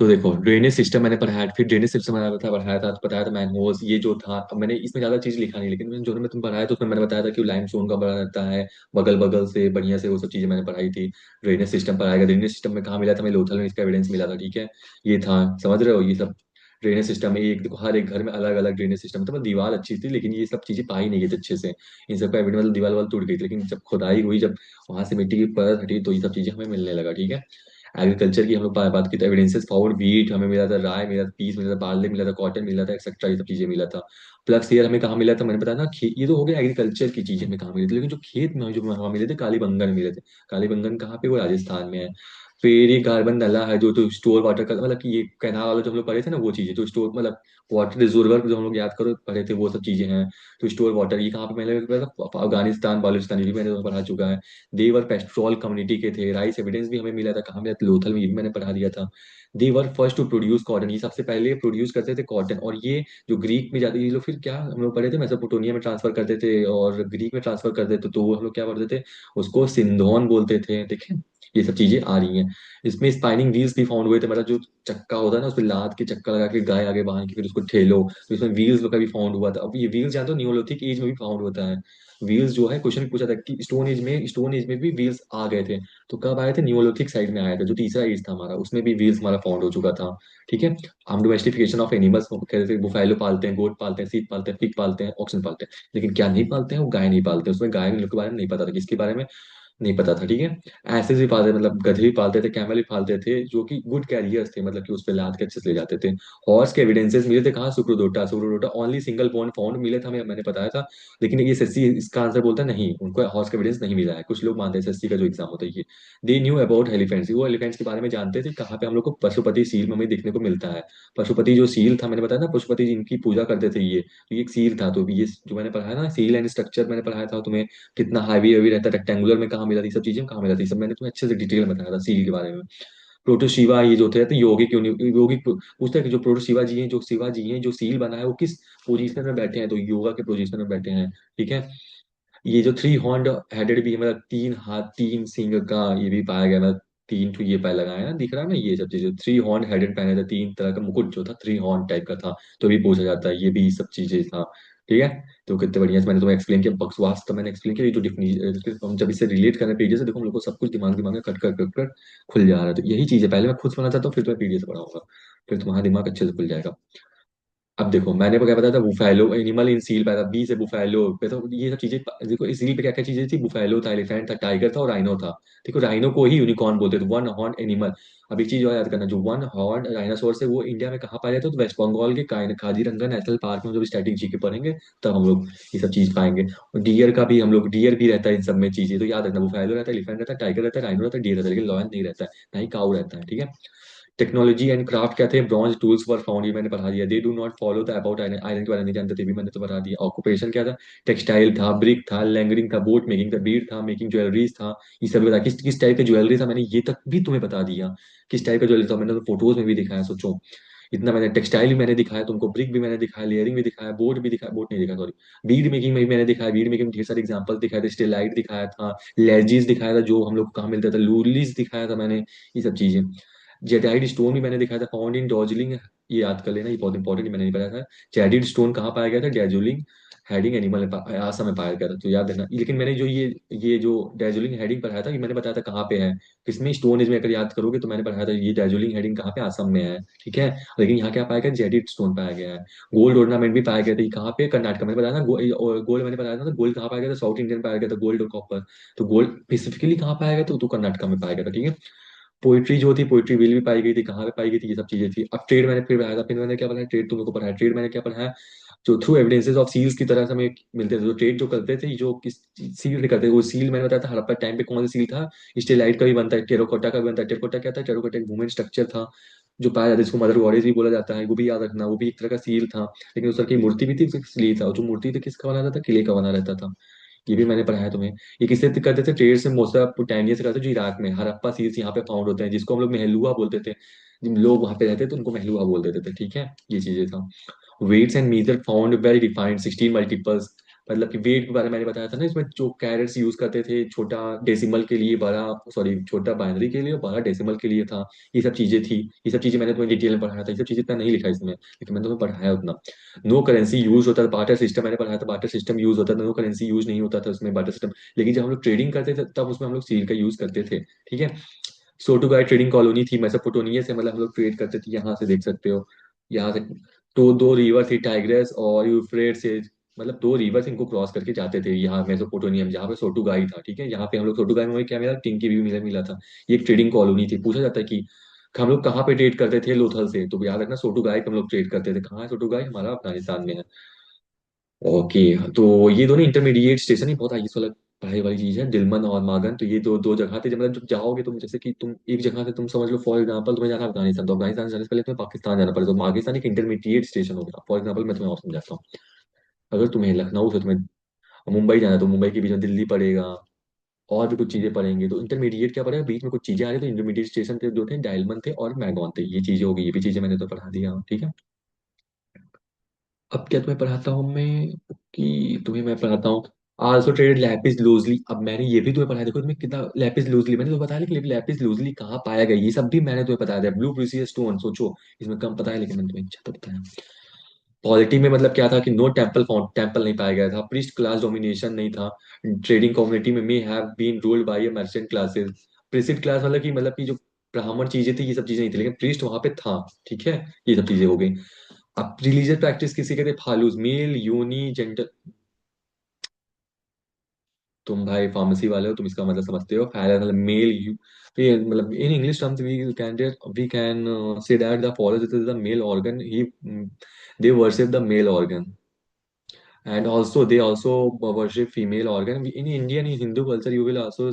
तो देखो ड्रेनेज सिस्टम मैंने पढ़ाया, फिर ड्रेनेज सिस्टम मैंने पढ़ाया था, बताया था मैनहोल्स ये जो था। अब मैंने इसमें ज्यादा चीज लिखा नहीं, लेकिन मैंने जो मैं तुम पढ़ाया तो उसमें मैंने बताया था कि लाइमस्टोन का बना रहता है, बगल बगल से बढ़िया से, वो सब चीजें मैंने पढ़ाई थी। ड्रेनेज सिस्टम पढ़ाया गया। ड्रेनेज सिस्टम में कहाँ मिला था, मैं लोथल में इसका एविडेंस मिला था। ठीक है। ये था, समझ रहे हो ये सब। ड्रेनेज सिस्टम में एक देखो, हर एक घर में अलग अलग ड्रेनेज सिस्टम था। मतलब दीवार अच्छी थी, लेकिन ये सब चीजें पाई नहीं गई थी अच्छे से। इन सब का एविडेंस, मतलब दीवार वाल टूट गई थी, लेकिन जब खुदाई हुई, जब वहां से मिट्टी की परत हटी, तो ये सब चीजें हमें मिलने लगा। ठीक है। एग्रीकल्चर की हम लोग बात की तो एविडेंसेस फाउंड व्हीट हमें मिला था, राय मिला था, पीस मिला था, बार्ले मिला था, कॉटन मिला था, एक्सेट्रा ये सब चीजें मिला था। प्लस ईयर हमें कहाँ मिला था, मैंने बताया ना, ये तो हो गया एग्रीकल्चर की चीजें हमें कहाँ मिली थी। लेकिन जो खेत में जो हमें मिले थे, कालीबंगन मिले थे। कालीबंगन कहाँ पे, वो राजस्थान में है। फिर ये कार्बन नला है, जो तो स्टोर वाटर का, मतलब कि ये कैनाल वाला जो हम लोग पढ़े थे ना, वो चीजें जो स्टोर, मतलब वाटर रिजर्वर जो हम लोग याद करो पढ़े थे, वो सब चीजें हैं। तो स्टोर वाटर ये कहाँ पे मैंने पढ़ा था, अफगानिस्तान बालूचिस्तान, ये भी मैंने पढ़ा चुका है। देवर पेस्ट्रोल कम्युनिटी के थे। राइस एविडेंस भी हमें मिला था, कहाँ मिला था, लोथल में, ये भी मैंने पढ़ा दिया था। देवर फर्स्ट टू प्रोड्यूस कॉटन, ये सबसे पहले प्रोड्यूस करते थे कॉटन। और ये जो ग्रीक में जाते, ये लोग फिर क्या हम लोग पढ़े थे, मेसोपोटामिया में ट्रांसफर करते थे और ग्रीक में ट्रांसफर करते थे, तो वो हम लोग क्या पढ़ते थे, उसको सिंधोन बोलते थे। देखें, ये सब चीजें आ रही हैं। इसमें स्पाइनिंग व्हील्स भी फाउंड हुए थे, मतलब जो चक्का होता है ना, उस पर लाद के चक्का लगा के गाय आगे बांध के फिर उसको ठेलो, तो इसमें व्हील्स का भी फाउंड हुआ था। अब ये व्हील्स जानते हो, नियोलिथिक एज में भी फाउंड होता है। व्हील्स जो है, क्वेश्चन पूछा था कि स्टोन एज में भी व्हील्स आ गए थे। तो कब आए थे, नियोलिथिक साइड में आया था, जो तीसरा एज था हमारा, उसमें भी व्हील्स हमारा फाउंड हो चुका था। ठीक है। हम डोमेस्टिफिकेशन ऑफ एनिमल्स कहते थे, बुफैलो पालते हैं, गोट पालते हैं, सीप पालते हैं, पिग पालते हैं, ऑक्सन पालते हैं। लेकिन क्या नहीं पालते हैं, वो गाय नहीं पालते हैं। उसमें गाय के बारे में नहीं पता था, किसके बारे में नहीं पता था। ठीक है। ऐसे भी पालते, मतलब गधे भी पालते थे, कैमल भी पालते थे, जो कि गुड कैरियर्स थे, मतलब कि उस पे लाद के अच्छे से ले जाते थे। हॉर्स के एविडेंसेस मिले थे कहाँ, सुक्रोडोटा। सुक्रोडोटा ओनली सिंगल बोन फाउंड मिले थे हमें, मैंने बताया था। लेकिन ये एसएससी इसका आंसर बोलता है नहीं, उनको हॉर्स का एविडेंस नहीं मिला है। कुछ लोग मानते हैं एसएससी का जो एग्जाम होता है ये। दे न्यू अबाउट एलिफेंट्स, वो एलिफेंट्स के बारे में जानते थे। कहाँ पे हम लोग को पशुपति सील में हमें देखने को मिलता है। पशुपति जो सील था, मैंने बताया ना, पशुपति जिनकी पूजा करते थे ये, तो ये एक सील था। तो ये जो मैंने पढ़ाया ना, सील एंड स्ट्रक्चर मैंने पढ़ाया था तुम्हें, कितना हैवी हैवी रहता है, रेक्टेंगुलर में कहाँ मिला था, ये सब चीजें कहाँ मिला थी, सब मैंने तुम्हें अच्छे से डिटेल में बताया था सील के बारे में। प्रोटोशिवा ये जो थे योगिक योगिक पूछते हैं कि जो प्रोटोशिवा जी हैं, जो शिवा जी हैं, जो सील बना है, वो किस पोजीशन में बैठे हैं, तो योगा के पोजीशन में बैठे हैं। ठीक है। ये जो थ्री हॉर्न हेडेड भी है, मतलब 3 हाथ 3 सिंग का ये भी पाया गया, मतलब 3 ठो ये पाया लगाया है ना, दिख रहा है ना, ये सब चीजें। थ्री हॉर्न हेडेड पहने थे, 3 तरह का मुकुट जो था 3 हॉर्न टाइप का था। तो भी पूछा जाता है, ये भी सब चीजें था। ठीक है। तो कितने बढ़िया से मैंने तुम्हें एक्सप्लेन किया, बकवास तो मैंने एक्सप्लेन किया। ये जो डिफिनीशन हम जब इसे रिलेट करें पीडीएफ से, देखो हम लोग को सब कुछ दिमाग दिमाग में कट कर कट कर खुल जा रहा है। तो यही चीज है, पहले मैं खुद समझना चाहता हूँ, फिर तुम्हें पीडीएफ से पढ़ाऊंगा, फिर तुम्हारा दिमाग अच्छे से खुल जाएगा। अब देखो मैंने क्या बताया था, बुफैलो एनिमल इन सील पाया था, बी से बुफैलो पे, तो ये सब चीजें देखो इस सील पे क्या क्या चीजें थी, बुफैलो था, एलिफेंट था, टाइगर था और राइनो था। देखो राइनो को ही यूनिकॉर्न बोलते थे, वन हॉर्न एनिमल। अब एक चीज और याद करना, जो वन हॉर्न राइनासोर से वो इंडिया में कहाँ पाया जाता है, तो वेस्ट बंगाल के काजीरंगा नेशनल पार्क में जब स्टैटिक जीके पढ़ेंगे तब हम लोग ये सब चीज पाएंगे। और डियर का भी हम लोग, डियर भी रहता है इन सब में चीजें, तो याद रखना, बुफैलो रहता है, एलिफेंट रहता है, टाइगर रहता है, राइनो रहता है, डियर रहता है, लेकिन लॉयन नहीं रहता है, ना ही काऊ रहता है, ठीक है। टेक्नोलॉजी एंड क्राफ्ट क्या थे, ब्रॉन्ज टूल्स वर फाउंड, ये मैंने पढ़ा दिया। They do not follow the about iron, iron के बारे में नहीं जानते थे भी, मैंने तो बता दिया। ऑक्यूपेशन क्या था, टेक्सटाइल था, ब्रिक था, लैंगरिंग था, बोट मेकिंग था, बीड था, मेकिंग ज्वेलरीज था। ये सब बता, किस किस टाइप का ज्वेलरी था, मैंने ये तक भी तुम्हें बता दिया। किस टाइप का ज्वेलरी था मैंने तो फोटोज में भी दिखाया, सोचो। इतना मैंने टेक्सटाइल भी मैंने दिखाया तुमको, ब्रिक भी मैंने दिखाया, लेयरिंग भी दिखाया, बोट भी दिखाया, बोट नहीं दिखाया सॉरी, बीड मेकिंग में भी मैंने दिखाया, बीड मेकिंग में ढेर सारे एग्जांपल दिखाए थे, स्टेलाइट दिखाया था, लेजिस दिखाया था जो हम लोग को कहाँ मिलता था, लूलिस दिखाया था मैंने, ये सब चीजें। जेटाइड स्टोन भी मैंने दिखाया था, फाउंड इन दार्जिलिंग, ये याद कर लेना, ये बहुत इंपॉर्टेंट, मैंने नहीं बताया था। जेडिड स्टोन कहाँ पाया गया था, दार्जिलिंग हेडिंग एनिमल आसाम में पाया गया था, तो याद रखना। लेकिन मैंने जो ये जो दार्जिलिंग हेडिंग पढ़ाया था, ये मैंने बताया था कहाँ पे है, किसमें स्टोन एज में, अगर याद करोगे तो मैंने पढ़ाया था ये दार्जिलिंग हेडिंग कहाँ पे, आसाम में है, ठीक है। लेकिन यहाँ क्या पाया गया, जेडिड स्टोन पाया गया है। गोल्ड ऑर्नामेंट भी पाया गया था, ये कहाँ पे, कर्नाटक में बताया था। गोल्ड मैंने बताया था, गोल्ड कहाँ पाया गया था, साउथ इंडियन पाया गया था, गोल्ड और कॉपर। तो गोल्ड स्पेसिफिकली कहाँ पाया गया था, तो कर्नाटक में पाया गया था, ठीक है। पोइट्री जो थी, पोइट्री बिल भी पाई गई थी, कहाँ पे पाई गई थी, ये सब चीजें थी। अब ट्रेड मैंने फिर बताया था, फिर मैंने क्या पढ़ा, ट्रेड तुम लोग को पढ़ा है, ट्रेड मैंने क्या पढ़ा है, जो थ्रू एविडेंसेस ऑफ सील्स की तरह से हमें मिलते थे, जो ट्रेड जो करते थे, जो किस सील से करते थे, वो सील मैंने बताया था हड़प्पा टाइम पे कौन सा सील था, स्टेलाइट का भी बनता है, टेराकोटा का भी बनता है। टेराकोटा क्या था, टेराकोटा एक वुमेन स्ट्रक्चर था जो पाया जाता है, जिसको मदर गॉडेस भी बोला जाता है, वो भी याद रखना, वो भी एक तरह का सील था। लेकिन उस तरह की मूर्ति भी थी, इसलिए था, और जो मूर्ति थी किसका बना रहता था, किले का बना रहता था। ये भी मैंने पढ़ाया तुम्हें। ये किससे करते थे, ट्रेड से मोसोपोटामिया से करते थे, जो इराक में हड़प्पा सील्स यहाँ पे फाउंड होते हैं, जिसको हम लोग महलुआ बोलते थे। जिन लोग वहां पे रहते थे उनको महलुआ बोल देते थे, ठीक है। ये चीजें था। Weights and measure found well defined 16 multiples, मतलब कि वेट के बारे में मैंने बताया था ना, इसमें जो कैरेट्स यूज करते थे, छोटा डेसिमल के लिए, बड़ा सॉरी छोटा बाइनरी के लिए और बड़ा डेसिमल के लिए था। ये सब चीजें थी, ये सब चीजें मैंने तुम्हें डिटेल में पढ़ाया था, ये सब चीजें इतना नहीं लिखा इसमें, लेकिन मैंने तुम्हें पढ़ाया उतना। नो करेंसी यूज होता था, बार्टर सिस्टम मैंने पढ़ाया था, बार्टर सिस्टम यूज होता था, नो करेंसी यूज नहीं होता था उसमें, बार्टर सिस्टम। लेकिन जब हम लोग ट्रेडिंग करते थे तब उसमें हम लोग सील का यूज करते थे, ठीक है। सोटुगाई ट्रेडिंग कॉलोनी थी मेसोपोटामिया से, मतलब हम लोग ट्रेड करते थे, यहाँ से देख सकते हो, यहाँ से। तो दो रिवर थी, टाइग्रेस और यूफ्रेट से, मतलब दो रिवर इनको क्रॉस करके जाते थे यहाँ मेसोपोटामिया, जहाँ पे सोटुगाई था, ठीक है। यहाँ पे हम लोग सोटुगाई में हमें क्या मिला, टिंकी भी मिला मिला था। ये एक ट्रेडिंग कॉलोनी थी। पूछा जाता है कि हम लोग कहाँ पे ट्रेड करते थे, लोथल से, तो याद रखना सोटुगाई पे हम लोग ट्रेड करते थे। कहाँ है सोटुगाई, हमारा अफगानिस्तान में है। ओके, तो ये दोनों इंटरमीडिएट स्टेशन ही बहुत आईएस वाला पढ़ाई वाली चीज है, दिलमन और मागन। तो ये दो दो जगह थे, जब मतलब जब जाओगे तुम, जैसे कि तुम एक जगह से तुम समझ लो, फॉर एग्जांपल तुम्हें जाना है अफगानिस्तान, तो अफगानिस्तान जाने से पहले तुम्हें पाकिस्तान जाना पड़ेगा, तो पाकिस्तान एक इंटरमीडिएट स्टेशन हो गया। फॉर एग्जांपल मैं तुम्हें और समझाता हूँ, अगर तुम्हें लखनऊ से तुम्हें मुंबई जाना है, तो मुंबई के बीच में दिल्ली पड़ेगा, और भी कुछ चीजें पड़ेंगी, तो इंटरमीडिएट क्या पड़ेगा, बीच में कुछ चीजें आ रही, तो इंटरमीडिएट स्टेशन थे, जो थे डायलमन थे और मैगॉन थे, ये चीजें होगी, ये भी चीजें मैंने तो पढ़ा दिया, ठीक है। अब क्या तुम्हें पढ़ाता हूँ मैं, कि तुम्हें मैं पढ़ाता हूँ आल्सो ट्रेडेड लैपिस लूजली। अब मैंने ये भी तुम्हें पढ़ाया, देखो तुम्हें कितना लैपिस लूजली मैंने तो बताया, लेकिन लैपिस लूजली कहाँ पाया गया, ये सब भी मैंने तुम्हें बताया था। ब्लू प्रीसियस स्टोन, सोचो, इसमें कम पता है लेकिन मैंने तुम्हें अच्छा तो बताया। पॉलिटी में मतलब क्या था, कि नो टेम्पल फाउंड, टेम्पल नहीं पाया गया था, प्रीस्ट क्लास डोमिनेशन नहीं था, ट्रेडिंग कम्युनिटी में may have been ruled by merchant classes. Priestly class मतलब कि जो ब्राह्मण चीजें थी, ये सब चीजें नहीं थी, लेकिन प्रीस्ट वहां पे था, ठीक है। ये सब चीजें हो गई। अब रिलीजियस प्रैक्टिस किसी कहते हैं, फालूस, मेल यूनी जेंडर। तुम भाई फार्मेसी वाले हो, तुम इसका मतलब समझते हो, फायर मतलब मेल यू। तो ये मतलब in English terms we can say that the phallus is the male organ, he they worship the male organ, and also they also worship female organ. In Indian, in Hindu culture, you will also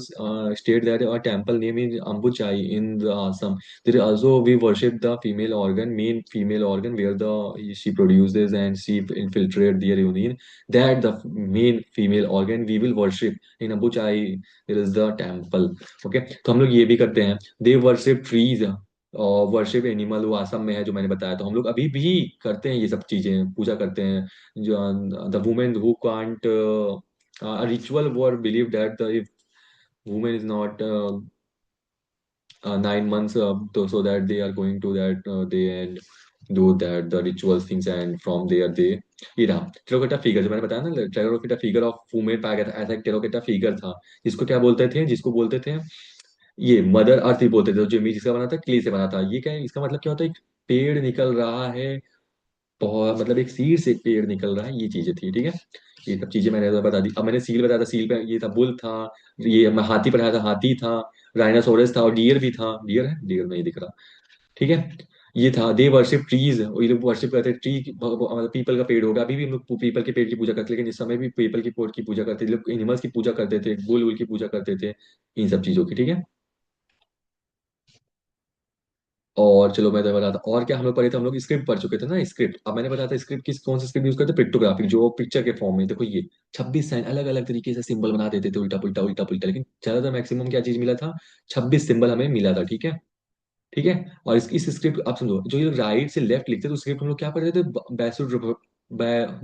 state that a temple name is Ambuchai in the Assam. There also we worship the female organ, main female organ, where the she produces and she infiltrate their urine, that the main female organ we will worship in Ambuchai. There is the temple. Okay, तो हम लोग ये भी करते हैं, they worship trees और worship animal, वो आसम में है जो मैंने बताया। तो हम लोग अभी भी करते हैं ये सब चीजें, पूजा करते हैं। the women who can't a ritual were believed that if woman is not 9 months, so that they are going to that day and do that the ritual things, and from there they ये रहा terracotta figure, जो मैंने बताया ना, terracotta figure of women पाया गया था, ऐसा एक टेरोकोटा फिगर था, जिसको क्या बोलते थे, जिसको बोलते थे ये मदर अर्थ ही बोलते थे, जो जिसका बना था क्ले से बना था। ये क्या है, इसका मतलब क्या होता है, एक पेड़ निकल रहा है बहुत मतलब एक सीड से एक पेड़ निकल रहा है, ये चीजें थी, ठीक है। ये सब चीजें मैंने तो बता दी। अब मैंने सील बताया था, सील पे ये था बुल था, ये मैं हाथी पढ़ाया था, हाथी था, राइनासोरस था, और डियर भी था, डियर है, डियर नहीं दिख रहा, ठीक है। ये था दे वर्शिप ट्रीज, ये लोग वर्शिप करते ट्री, मतलब पीपल का पेड़ होगा, अभी भी हम लोग पीपल के पेड़ की पूजा करते, लेकिन इस समय भी पीपल की पेड़ की पूजा करते थे लोग, एनिमल्स की पूजा करते थे, बुल वुल की पूजा करते थे, इन सब चीजों की, ठीक है। और चलो मैं तो बताता, और क्या हम लोग पढ़े थे, हम लोग स्क्रिप्ट पढ़ चुके थे ना, स्क्रिप्ट। अब मैंने बताया था स्क्रिप्ट किस कौन सा स्क्रिप्ट यूज करते, पिक्टोग्राफिक, जो पिक्चर के फॉर्म में, देखो ये 26 साइन अलग अलग तरीके से सिंबल बना देते थे, उल्टा पुल्टा उल्टा पुल्टा, लेकिन ज्यादातर मैक्सिमम क्या चीज मिला था, 26 सिंबल हमें मिला था, ठीक है। ठीक है। और इस स्क्रिप्ट आप समझो, जो ये राइट से लेफ्ट लिखते थे, तो स्क्रिप्ट हम लोग क्या पढ़ते थे,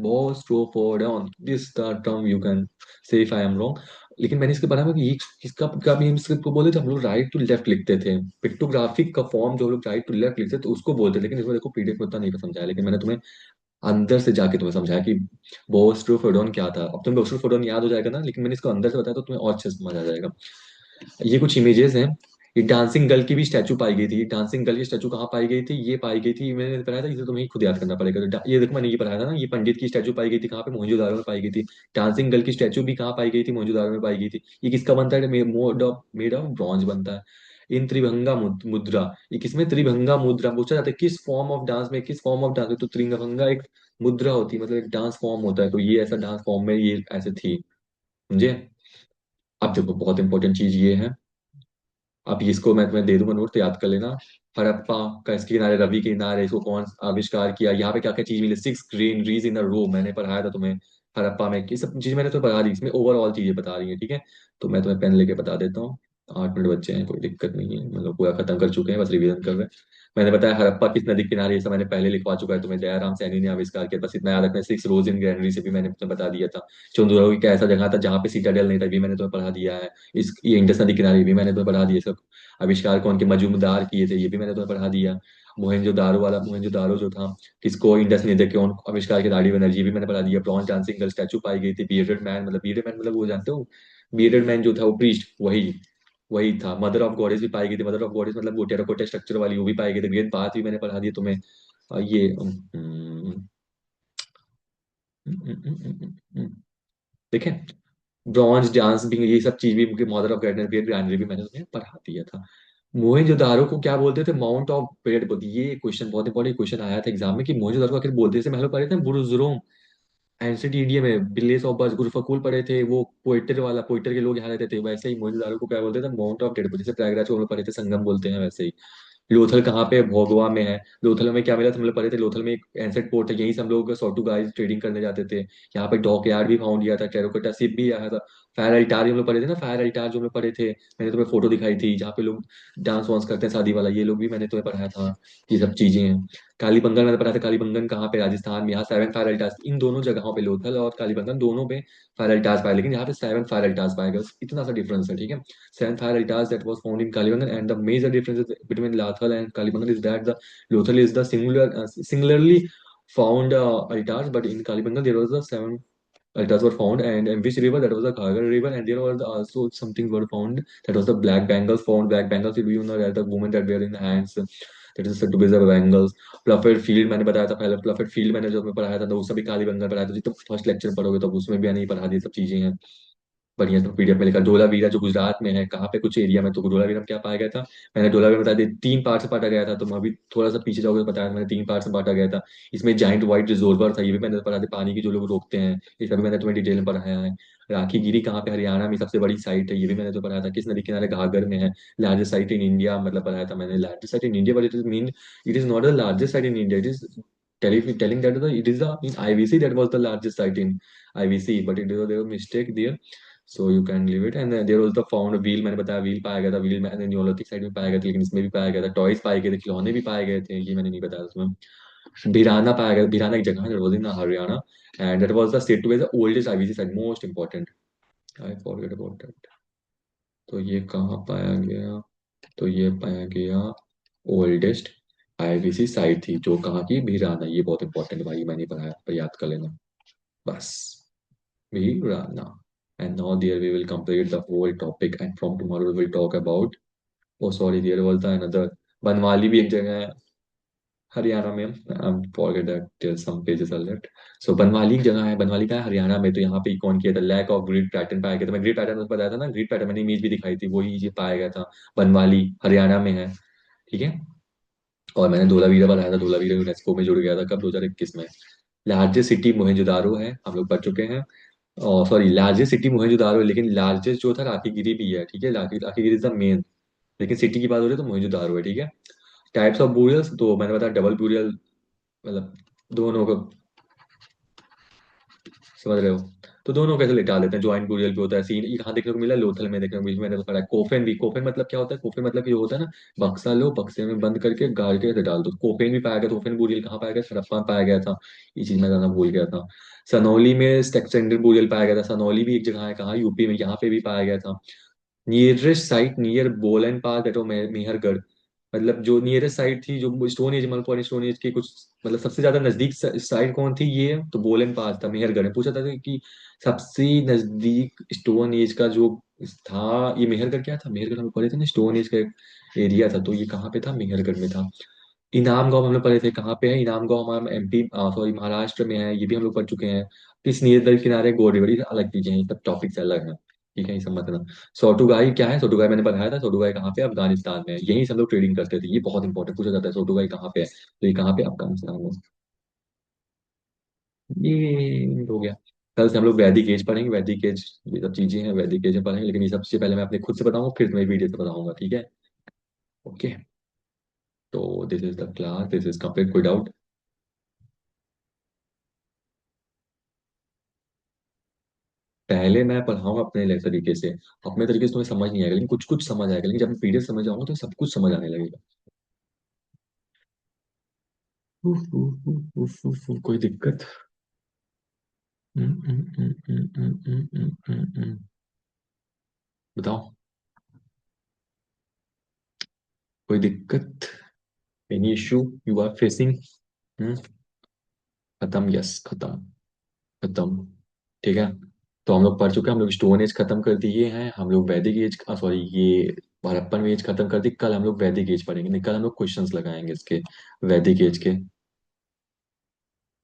boustrophedon, this the term you can say if I am wrong. लेकिन मैंने इसके बारे में ये इसका कब हम स्क्रिप्ट को बोलते थे, हम लोग राइट टू लेफ्ट लिखते थे, पिक्टोग्राफिक का फॉर्म जो हम लोग राइट टू लेफ्ट लिखते थे तो उसको बोलते थे, लेकिन इसमें देखो पीडीएफ में उतना नहीं समझाया, लेकिन मैंने तुम्हें अंदर से जाके तुम्हें समझाया कि बोस्ट्रोफोडॉन क्या था। अब तुम्हें बोस्ट्रोफोडॉन याद हो जाएगा ना, लेकिन मैंने इसको अंदर से बताया तो तुम्हें और अच्छे से समझ आ जाएगा। ये कुछ इमेजेस हैं, ये डांसिंग गर्ल की भी स्टैचू पाई गई थी। डांसिंग गर्ल की स्टैचू कहाँ पाई गई थी, ये पाई गई थी, मैंने बताया था, इसे तुम्हें खुद याद करना पड़ेगा। ये देखो मैंने ये बताया था ना, ये पंडित की स्टैचू पाई गई थी कहाँ पे, मोहनजोदारो में पाई गई थी। डांसिंग गर्ल की स्टैचू भी कहाँ पाई गई थी, मोहनजोदारो में पाई गई थी। ये किसका बनता है, मेड ऑफ ब्रॉन्ज बनता है। इन त्रिभंगा मुद्रा, ये किसमें, त्रिभंगा मुद्रा पूछा जाता है, किस फॉर्म ऑफ डांस में, किस फॉर्म ऑफ डांस में, तो त्रिभंगा एक मुद्रा होती है, मतलब एक डांस फॉर्म होता है, तो ये ऐसा डांस फॉर्म में ये ऐसे थी, समझे। अब देखो बहुत इंपॉर्टेंट चीज ये है, अब इसको मैं तुम्हें दे दूंगा नोट, तो याद कर लेना। हड़प्पा का इसके किनारे, रवि के किनारे, इसको कौन आविष्कार किया, यहाँ पे क्या क्या चीज मिली, 6 ग्रीनरीज इन अ रो, मैंने पढ़ाया था तुम्हें। हड़प्पा में ये सब चीज मैंने तो बता दी, इसमें ओवरऑल चीजें बता रही है, ठीक है। तो मैं तुम्हें पेन लेके बता देता हूँ। 8 मिनट बच्चे हैं, कोई दिक्कत नहीं है, मतलब पूरा खत्म कर चुके हैं, बस रिवीजन कर रहे हैं। मैंने बताया हड़प्पा किस नदी के किनारे, ये सब मैंने पहले लिखवा चुका है तुम्हें, दयाराम सैनी ने आविष्कार किया, बस इतना याद रखना। 6 रोज इन ग्रैनरी से भी मैंने तुम्हें बता दिया था। चंदुराव की ऐसा जगह था जहाँ पे सीटाडेल नहीं था, भी मैंने तुम्हें पढ़ा दिया है। इस ये इंडस नदी किनारे भी मैंने तुम्हें पढ़ा दिया सब। आविष्कार कौन के मजूमदार किए थे, ये भी मैंने तुम्हें पढ़ा दिया। मोहनजोदारो जो था, किसको, इंडस ने देखे कौन आविष्कार के, दाढ़ी बनर्जी भी मैंने पढ़ा दिया। ब्रॉन्ज डांसिंग गर्ल स्टैचू पाई गई थी। बियर्डेड मैन मतलब वो जानते हो, बियर्डेड मैन जो था वो प्रीस्ट, वही वही था। मदर ऑफ गॉडेस भी पाई गई थी, मदर ऑफ गॉडेस मतलब वो टेराकोटा स्ट्रक्चर वाली, वो भी पाई गई थी। ग्रेट बात भी मैंने पढ़ा दी तुम्हें। ये देखें, ब्रॉन्ज डांस भी, ये सब चीज भी, मदर ऑफ ग्रैंडरी भी मैंने तुम्हें पढ़ा दिया था। मोहनजोदारो को क्या बोलते थे, माउंट ऑफ पेड़ बोलते, ये क्वेश्चन बहुत इंपॉर्टेंट क्वेश्चन आया था एग्जाम में, कि मोहनजोदारो को आखिर बोलते, जैसे हम लोग पढ़े थे बुरुजुरोम, एंशिएंट ईडियम में विलेज ऑफ बस गुरुफकुल पढ़े थे, वो पोइटर वाला, पोइटर के लोग यहाँ रहते थे, वैसे ही मोहनजोदारो को क्या बोलते थे, माउंट ऑफ डेड, जैसे प्रयागराज को हम लोग पढ़े थे संगम बोलते हैं, वैसे ही। लोथल कहाँ पे है? भोगवा में है। लोथल में क्या मिला था, हम लोग पढ़े थे, लोथल में एक एंसेट पोर्ट है, यहीं से हम लोग सोर्टुगाइज ट्रेडिंग करने जाते थे। यहाँ पे डॉक यार्ड भी फाउंड किया था, टेराकोटा शिप भी आया था। फायर अल्टार हम लोग पढ़े थे ना, फायर अल्टार जो हम लोग पढ़े थे, मैंने तुम्हें फोटो दिखाई थी, जहाँ पे लोग डांस वांस करते हैं शादी वाला, ये लोग भी मैंने तुम्हें पढ़ाया था। ये सब चीजें हैं। कालीबंगन मैंने पढ़ा था, कालीबंगन कहाँ पे, राजस्थान में, यहाँ 7 फायर अल्टार्स, इन दोनों जगहों पे, लोथल और कालीबंगन दोनों पे फायर अल्टार्स पाए, लेकिन यहाँ पे 7 फायर अल्टार्स पाए गए, इतना सा डिफरेंस है, ठीक है। 7 fire altars that was found in Kalibangan, and the major difference between Lathal and Kalibangan is that the Lothal is the singularly found altars, but in Kalibangan there was the 7 altars were found, and in which river, that was the Ghagar river, and there was also something were found, that was the black bangles found. Black bangles, do you know that the woman that wear in the hands, that is said to be the bangles. Pluffed field मैंने बताया था पहले, प्लफेड field मैंने जो मैं पढ़ाया था, तो उसमें भी कालीबंगन पढ़ाया था, तो फर्स्ट लेक्चर पढ़ोगे तो उसमें भी नहीं पढ़ा दी सब चीजें हैं, बढ़िया था। पीडीएफ में लिखा धोलावीरा जो गुजरात में है, कहाँ पे, कुछ एरिया में, तो धोलावीरा में क्या पाया गया था, मैंने धोलावीरा बता दी, 3 पार्ट से बांटा गया था, तो अभी थोड़ा सा पीछे जाओगे तो बताया मैंने, 3 पार्ट से बांटा गया था। इसमें जाइंट वाइट रिजोर्वर था, ये भी मैंने पढ़ा था, पानी की जो लोग रोकते हैं, ये सभी मैंने तुम्हें डिटेल में पढ़ाया है। राखी गिरी कहाँ पे, हरियाणा में सबसे बड़ी साइट है, ये भी मैंने तो पढ़ाया था। किस नदी किनारे, घाघर में है। लार्जेस्ट साइट इन इंडिया मतलब पढ़ाया था मैंने, largest site in India, but it is mean, it is not the largest site in India, it is telling that it is the in IVC that was the largest site in IVC, but it was there was mistake there, so you can leave it। and then there was the found wheel, मैंने बताया wheel पाया गया था, wheel मैंने neurologic side में पाया गया था, लेकिन इसमें भी पाया गया था। टॉयज पाए गए थे, खिलौने भी पाए गए थे, ये मैंने नहीं बताया उसमें। भिराना पाया गया, भिराना एक जगह है, that was in Haryana, and that was the said to be the oldest IVC site, most important, I forget about that। तो ये कहाँ पाया गया, तो ये पाया गया ओल्डेस्ट आईवीसी साइट थी, जो कहाँ की, भिराना, ये बहुत इंपॉर्टेंट भाई, मैंने पढ़ाया, पर याद कर लेना बस, भिराना। And now there we will complete the whole topic, and from tomorrow we will talk about, oh sorry, there was the another, Banawali भी एक जगह है, हरियाणा में forget that some pages are left. So Banawali एक जगह है, बनवाली का है हरियाणा में। तो यहाँ पे कौन किया था, लैक ऑफ ग्रिड पैटर्न पाया गया था। मैं ग्रिड पैटर्न बताया था ना, ग्रिड पैटर्न मैंने इमेज भी दिखाई थी, वही ये पाया गया था। बनवाली हरियाणा में है, ठीक है। और मैंने धोलावीरा बताया था, धोलावीरा यूनेस्को में जुड़ गया था कब, 2021 में। लार्जेस्ट सिटी मोहनजोदारो है, हम लोग पढ़ चुके हैं। और सॉरी, लार्जेस्ट सिटी मोहनजोदारो है, लेकिन लार्जेस्ट जो था राखीगिरी भी है, ठीक है। राखीगिरी इज द मेन, लेकिन सिटी की बात हो रही है तो मोहनजोदारो है, ठीक है। टाइप्स ऑफ बुरियल्स तो मैंने बताया, डबल बुरियल, मतलब दोनों को, समझ रहे हो। तो दोनों कैसे लिटा लेते हैं, ज्वाइंट बुरियल भी होता है सीन, ये कहाँ देखने को मिला, लोथल में देखने को, बीच में मैंने तो पढ़ा है। कोफेन भी, कोफेन मतलब क्या होता है, कोफेन मतलब ये होता है ना, बक्सा लो, बक्से में बंद करके गाड़ के ऐसे डाल दो। कोफेन भी पाया गया, कोफेन बुरियल कहाँ पाया गया, हड़प्पा में पाया गया था। ये चीज मैं जानना भूल गया था। सनौली में स्टेक्सेंडर बुरियल पाया गया था, सनौली भी एक जगह है, कहाँ, यूपी में, यहाँ पे भी पाया गया था। नियरेस्ट साइट नियर बोलन पास दैट मेहरगढ़, मतलब जो नियरेस्ट साइट थी, जो स्टोन एज, मलपुआनी स्टोन एज की कुछ, मतलब सबसे ज्यादा नजदीक साइट कौन थी, ये तो बोलन पास था, मेहरगढ़ में पूछा था कि सबसे नजदीक स्टोन एज का जो था, ये मेहरगढ़ क्या था, मेहरगढ़ हम लोग पढ़े थे ना, स्टोन एज का एरिया था, तो ये कहाँ पे था, मेहरगढ़ में था। इनाम गांव हम लोग पढ़े थे, कहाँ पे है इनाम गांव, हमारा एमपी, सॉरी महाराष्ट्र में है, ये भी हम लोग पढ़ चुके हैं। किस नीर दल किनारे गोरेवड़ी, अलग चीजें हैं, सब टॉपिक्स अलग हैं, ठीक है, ये सब मतलब। सोटुगाई क्या है, सोटुगाई मैंने बताया था, सोटुगाई कहाँ पे, अफगानिस्तान में है। यही सब लोग ट्रेडिंग करते थे, ये बहुत इंपॉर्टेंट पूछा जाता है, सोटुगाई कहाँ पे है, तो ये कहाँ पे, अफगानिस्तान में। ये हो गया। कल से हम लोग वैदिक एज पढ़ेंगे, वैदिक एज, ये सब चीजें हैं, वैदिक एज में पढ़ेंगे, लेकिन ये सबसे पहले मैं अपने खुद से बताऊंगा, फिर तुम्हें वीडियो से बताऊंगा, ठीक है। ओके। तो this is the class, this is complete, कोई डाउट। पहले मैं पढ़ाऊंगा अपने तरीके से, अपने तरीके से तुम्हें समझ नहीं आएगा, लेकिन कुछ कुछ समझ आएगा, लेकिन जब मैं पीडीएफ समझ आऊंगा तो सब कुछ समझ आने लगेगा। उफ, उफ, उफ, उफ, उफ, उफ, कोई दिक्कत। बताओ, कोई दिक्कत, any issue you are facing. खत्म, यस खत्म, खत्म, ठीक है। तो हम लोग पढ़ चुके हैं, हम लोग स्टोन एज खत्म कर दिए हैं, हम लोग वैदिक एज, सॉरी ये हड़प्पन एज खत्म कर दी। कल हम लोग वैदिक एज पढ़ेंगे, नहीं कल हम लोग क्वेश्चंस लगाएंगे इसके, वैदिक एज के।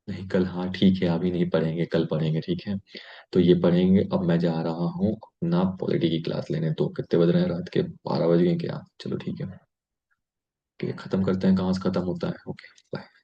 नहीं कल, हाँ ठीक है, अभी नहीं पढ़ेंगे, कल पढ़ेंगे, ठीक है। तो ये पढ़ेंगे। अब मैं जा रहा हूँ अपना पॉलिटी की क्लास लेने, तो कितने बज रहे हैं, रात के 12 बज गए क्या, चलो ठीक है। कि खत्म करते हैं, कहाँ से खत्म होता है, ओके बाय।